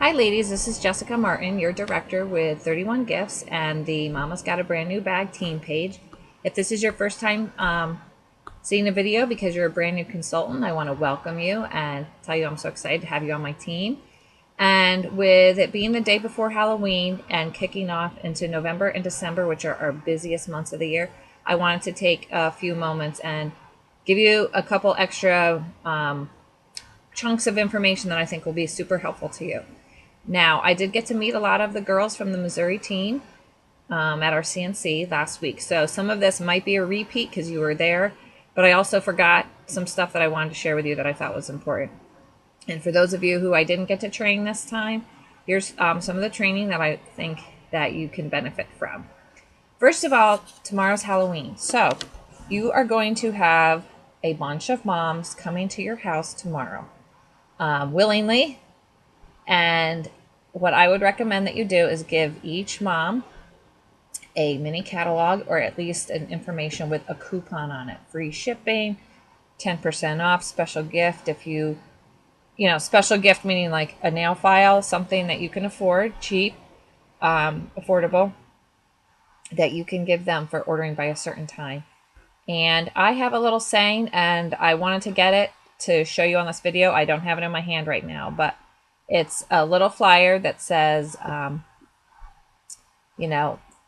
Hi ladies, this is Jessica Martin, your director with 31 Gifts and the Mama's Got a Brand New Bag team page. If this is your first time seeing a video because you're a brand new consultant, I want to welcome you and tell you I'm so excited to have you on my team. And with it being the day before Halloween and kicking off into November and December, which are our busiest months of the year, I wanted to take a few moments and give you a couple extra chunks of information that I think will be super helpful to you. Now, I did get to meet a lot of the girls from the Missouri team at our CNC last week. So some of this might be a repeat because you were there, but I also forgot some stuff that I wanted to share with you that I thought was important. And for those of you who I didn't get to train this time, here's some of the training that I think that you can benefit from. First of all, tomorrow's Halloween. So you are going to have a bunch of moms coming to your house tomorrow willingly. And what I would recommend that you do is give each mom a mini catalog or at least an information with a coupon on it. Free shipping, 10% off, special gift if you special gift meaning like a nail file, something that you can afford, cheap, affordable, that you can give them for ordering by a certain time. And I have a little saying and I wanted to get it to show you on this video. I don't have it in my hand right now, but it's a little flyer that says,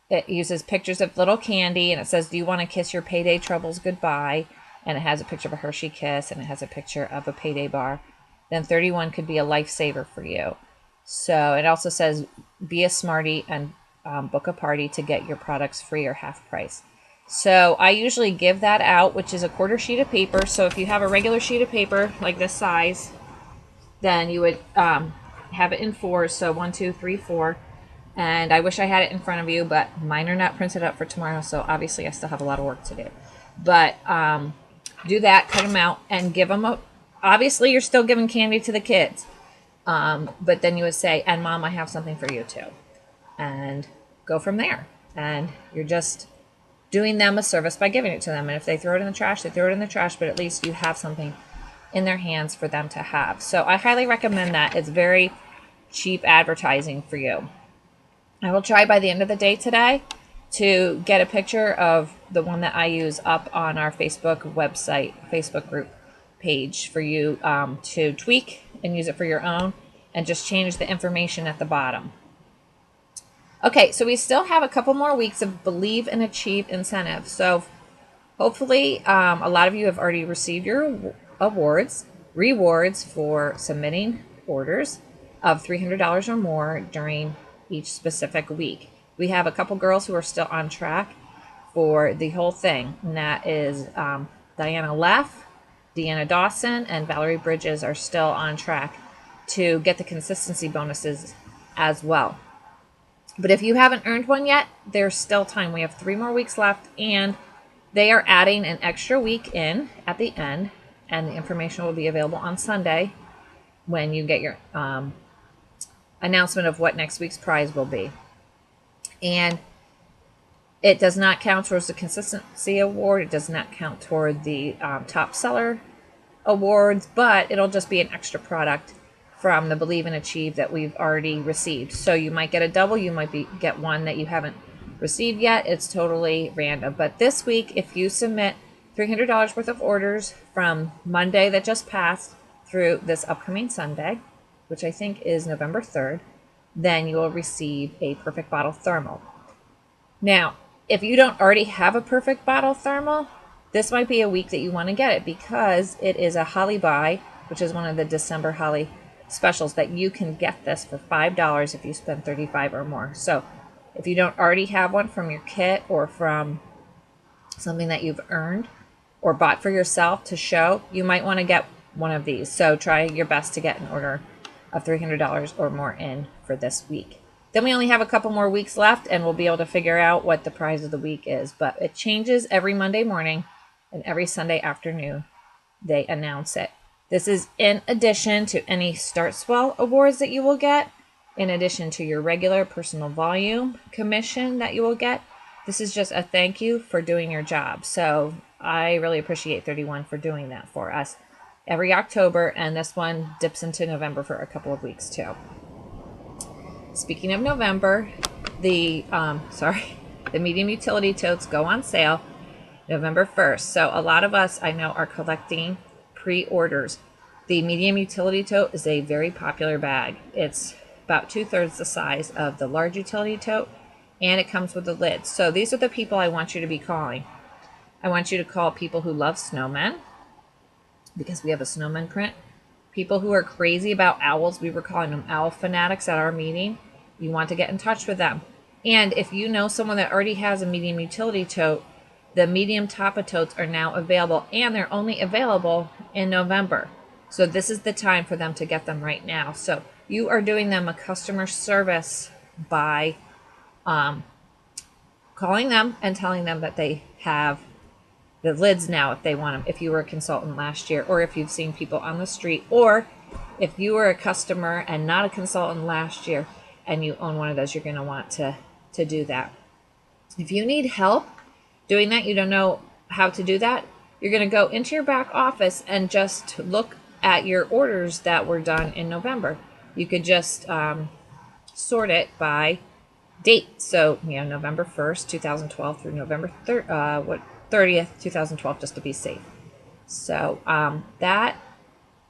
it uses pictures of little candy and it says, do you want to kiss your payday troubles goodbye? And it has a picture of a Hershey Kiss and it has a picture of a payday bar. Then 31 could be a lifesaver for you. So it also says, be a smarty and book a party to get your products free or half price. So I usually give that out, which is a quarter sheet of paper. So if you have a regular sheet of paper like this size, then you would have it in fours, so 1, 2, 3, 4. And I wish I had it in front of you, but mine are not printed up for tomorrow, so obviously I still have a lot of work to do. But do that, cut them out, and give them a... Obviously, you're still giving candy to the kids, but then you would say, and Mom, I have something for you too. And go from there. And you're just doing them a service by giving it to them. And if they throw it in the trash, they throw it in the trash, but at least you have something in their hands for them to have. So I highly recommend that. It's very cheap advertising for you. I will try by the end of the day today to get a picture of the one that I use up on our Facebook website, Facebook group page for you to tweak and use it for your own and just change the information at the bottom. Okay, so we still have a couple more weeks of Believe and Achieve incentive. So hopefully a lot of you have already received your rewards for submitting orders of $300 or more during each specific week. We have a couple girls who are still on track for the whole thing, and that is Diana Leff, Deanna Dawson, and Valerie Bridges are still on track to get the consistency bonuses as well. But if you haven't earned one yet, there's still time. We have 3 more weeks left, and they are adding an extra week in at the end, and the information will be available on Sunday when you get your announcement of what next week's prize will be. And it does not count towards the consistency award. It does not count toward the top seller awards, but it'll just be an extra product from the Believe and Achieve that we've already received. So you might get a double, you might get one that you haven't received yet. It's totally random. But this week, if you submit $300 worth of orders from Monday that just passed through this upcoming Sunday, which I think is November 3rd, then you will receive a Perfect Bottle Thermal. Now, if you don't already have a Perfect Bottle Thermal, this might be a week that you want to get it because it is a Holly Buy, which is one of the December Holly specials that you can get this for $5 if you spend $35 or more. So if you don't already have one from your kit or from something that you've earned or bought for yourself to show, you might want to get one of these. So try your best to get an order of $300 or more in for this week. Then we only have a couple more weeks left and we'll be able to figure out what the prize of the week is. But it changes every Monday morning and every Sunday afternoon they announce it. This is in addition to any Start Swell awards that you will get, in addition to your regular personal volume commission that you will get. This is just a thank you for doing your job. So I really appreciate 31 for doing that for us every October, and this one dips into November for a couple of weeks too. speaking of November, the the medium utility totes go on sale November 1st. So a lot of us I know are collecting pre-orders. The medium utility tote is a very popular bag. It's about 2/3 the size of the large utility tote, and it comes with a lid. So these are the people I want you to be calling. I want you to call people who love snowmen, because we have a snowman print. People who are crazy about owls, we were calling them owl fanatics at our meeting. You want to get in touch with them. And if you know someone that already has a medium utility tote, the medium Tapa totes are now available, and they're only available in November. So this is the time for them to get them right now. So you are doing them a customer service by calling them and telling them that they have the lids now if they want them, if you were a consultant last year, or if you've seen people on the street, or if you were a customer and not a consultant last year and you own one of those, you're going to want to do that. If you need help doing that, you don't know how to do that, you're going to go into your back office and just look at your orders that were done in November. You could just sort it by date. So, November 1st, 2012 through November 30th, 2012, just to be safe. So that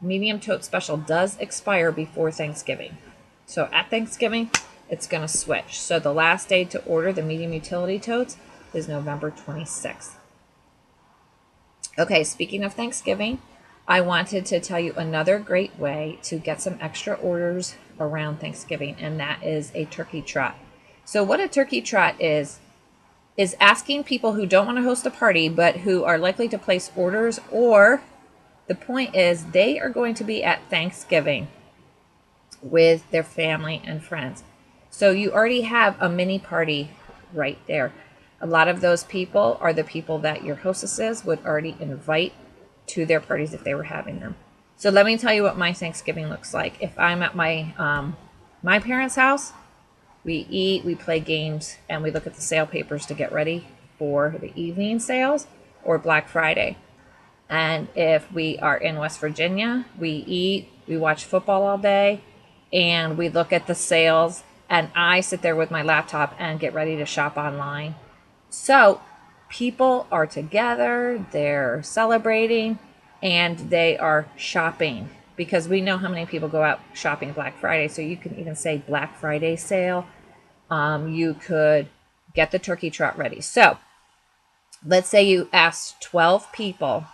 medium tote special does expire before Thanksgiving. So at Thanksgiving, it's going to switch. So the last day to order the medium utility totes is November 26th. Okay, speaking of Thanksgiving, I wanted to tell you another great way to get some extra orders around Thanksgiving, and that is a turkey trot. So what a turkey trot is asking people who don't want to host a party but who are likely to place orders, or the point is they are going to be at Thanksgiving with their family and friends. So you already have a mini party right there. A lot of those people are the people that your hostesses would already invite to their parties if they were having them. So let me tell you what my Thanksgiving looks like. If I'm at my parents' house, we eat, we play games, and we look at the sale papers to get ready for the evening sales or Black Friday. And if we are in West Virginia, we eat, we watch football all day, and we look at the sales, and I sit there with my laptop and get ready to shop online. So people are together, they're celebrating, and they are shopping, because we know how many people go out shopping Black Friday. So you can even say Black Friday sale. You could get the turkey trot ready. So let's say you asked 12 people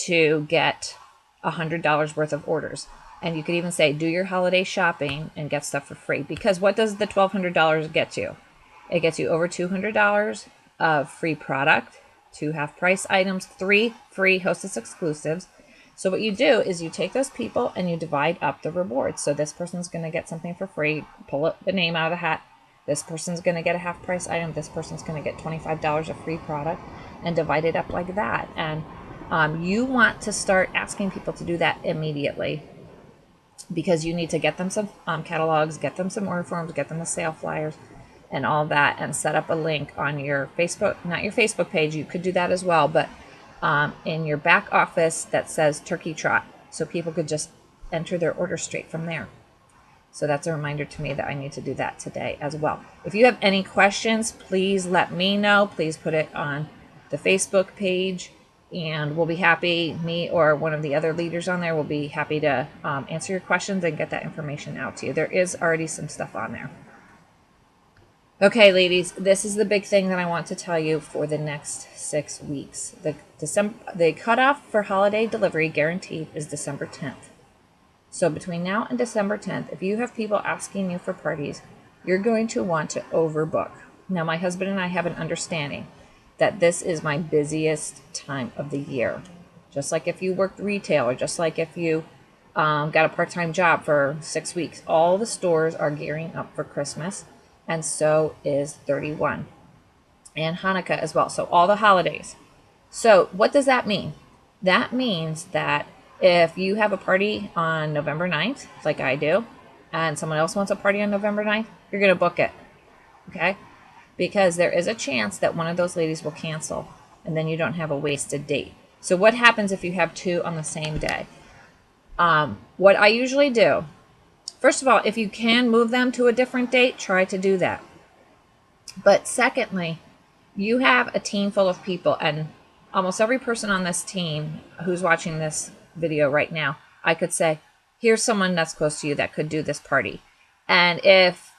to get $100 worth of orders. And you could even say, do your holiday shopping and get stuff for free. Because what does the $1,200 get you? It gets you over $200 of free product, 2 half-price items, 3 free Hostess exclusives. So what you do is you take those people and you divide up the rewards. So this person's going to get something for free, pull up the name out of the hat. This person's going to get a half-price item. This person's going to get $25 of free product, and divide it up like that. And you want to start asking people to do that immediately, because you need to get them some catalogs, get them some order forms, get them the sale flyers and all that, and set up a link on your Facebook, not your Facebook page, you could do that as well, but in your back office that says turkey trot, so people could just enter their order straight from there. So that's a reminder to me that I need to do that today as well. If you have any questions, please let me know. Please put it on the Facebook page, and we'll be happy, me or one of the other leaders on there will be happy to answer your questions and get that information out to you. There is already some stuff on there. Okay, ladies, this is the big thing that I want to tell you for the next 6 weeks. The cutoff for holiday delivery guaranteed is December 10th. So between now and December 10th, if you have people asking you for parties, you're going to want to overbook. Now, my husband and I have an understanding that this is my busiest time of the year. Just like if you worked retail, or just like if you got a part-time job for 6 weeks, all the stores are gearing up for Christmas, and so is 31 and Hanukkah as well. So all the holidays. So what does that mean? That means that if you have a party on November 9th, like I do, and someone else wants a party on November 9th, you're going to book it, okay? Because there is a chance that one of those ladies will cancel, and then you don't have a wasted date. So what happens if you have 2 on the same day? What I usually do First of all, if you can move them to a different date, try to do that. But secondly, you have a team full of people, and almost every person on this team who's watching this video right now, I could say, here's someone that's close to you that could do this party. And if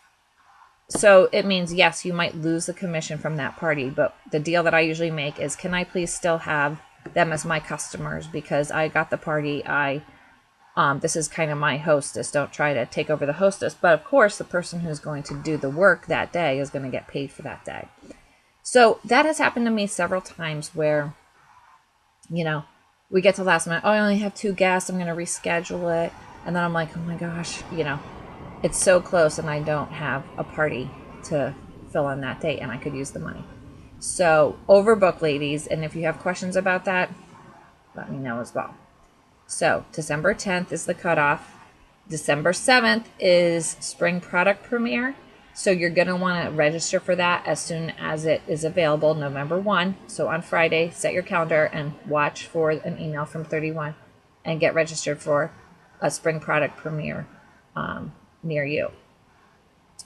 so, it means, yes, you might lose the commission from that party, but the deal that I usually make is, can I please still have them as my customers, because I got the party. This is kind of my hostess. Don't try to take over the hostess. But of course, the person who's going to do the work that day is going to get paid for that day. So that has happened to me several times where, you know, we get to last minute. Oh, I only have 2 guests. I'm going to reschedule it. And then I'm like, oh my gosh, you know, it's so close and I don't have a party to fill on that date and I could use the money. So overbook, ladies. And if you have questions about that, let me know as well. So December 10th is the cutoff. December 7th is spring product premiere. So you're going to want to register for that as soon as it is available, November 1. So on Friday, set your calendar and watch for an email from 31 and get registered for a spring product premiere near you.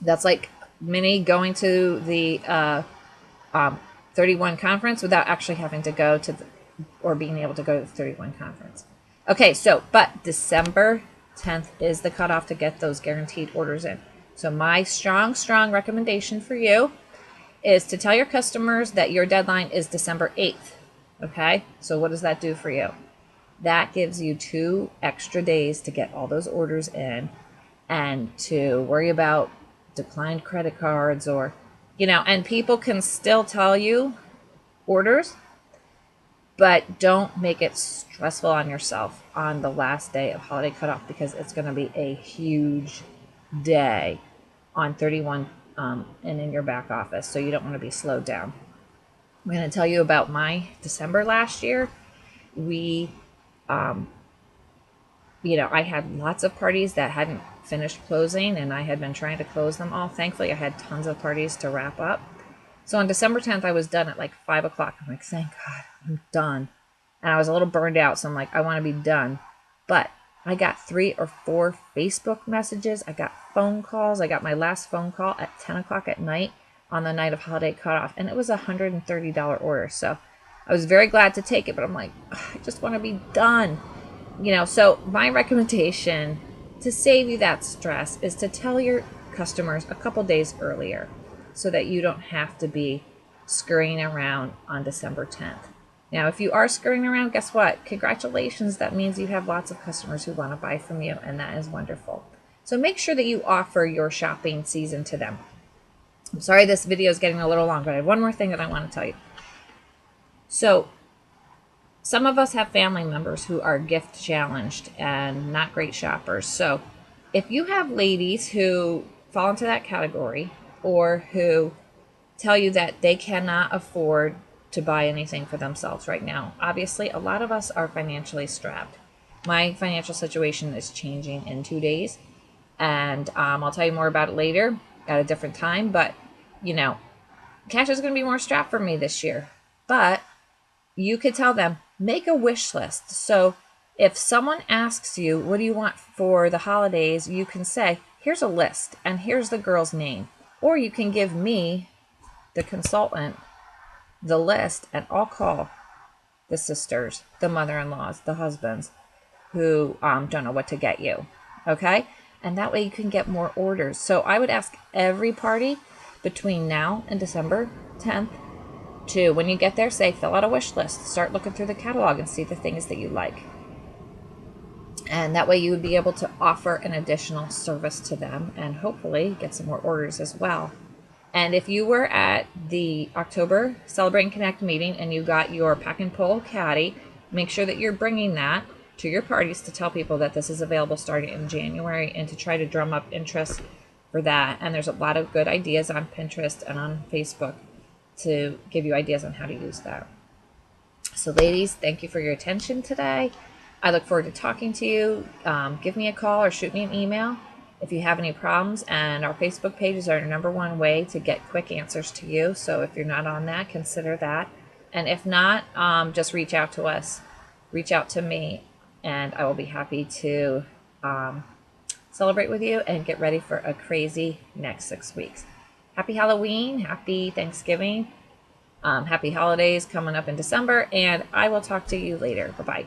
That's like mini going to the 31 conference without actually having to go to or being able to go to the 31 conference. Okay, so, but December 10th is the cutoff to get those guaranteed orders in. So my strong recommendation for you is to tell your customers that your deadline is December 8th. Okay, so what does that do for you? That gives you 2 extra days to get all those orders in and to worry about declined credit cards or, you know, and people can still tell you orders, but don't make it stressful on yourself on the last day of holiday cutoff, because it's going to be a huge day on 31 and in your back office. So you don't want to be slowed down. I'm going to tell you about my December last year. We, you know, I had lots of parties that hadn't finished closing and I had been trying to close them all. Thankfully, I had tons of parties to wrap up. So on December 10th, I was done at like 5 o'clock. I'm like, thank God, I'm done. And I was a little burned out, so I'm like, I want to be done. But I got 3 or 4 Facebook messages. I got phone calls. I got my last phone call at 10 o'clock at night on the night of holiday cutoff. And it was a $130 order. So I was very glad to take it, but I'm like, I just want to be done. You know, so my recommendation to save you that stress is to tell your customers a couple days earlier, so that you don't have to be scurrying around on December 10th. Now, if you are scurrying around, guess what? Congratulations. That means you have lots of customers who want to buy from you, and that is wonderful. So make sure that you offer your shopping season to them. I'm sorry this video is getting a little long, but I have one more thing that I want to tell you. So some of us have family members who are gift challenged and not great shoppers. So if you have ladies who fall into that category, or who tell you that they cannot afford to buy anything for themselves right now. Obviously, a lot of us are financially strapped. My financial situation is changing in 2 days, and I'll tell you more about it later at a different time, but, you know, cash is going to be more strapped for me this year. But you could tell them, make a wish list. So if someone asks you, what do you want for the holidays, you can say, here's a list, and here's the girl's name. Or you can give me, the consultant, the list, and I'll call the sisters, the mother-in-laws, the husbands who don't know what to get you. Okay? And that way you can get more orders. So I would ask every party between now and December 10th to, when you get there, say, fill out a wish list. Start looking through the catalog and see the things that you like. And that way you would be able to offer an additional service to them and hopefully get some more orders as well. And if you were at the October Celebrate and Connect meeting and you got your pack and pull caddy, make sure that you're bringing that to your parties to tell people that this is available starting in January and to try to drum up interest for that. And there's a lot of good ideas on Pinterest and on Facebook to give you ideas on how to use that. So ladies, thank you for your attention today. I look forward to talking to you. Give me a call or shoot me an email if you have any problems. And our Facebook pages are our #1 way to get quick answers to you. So if you're not on that, consider that. And if not, just reach out to us. Reach out to me, and I will be happy to celebrate with you, and get ready for a crazy next 6 weeks. Happy Halloween, happy Thanksgiving, happy holidays coming up in December, and I will talk to you later. Bye-bye.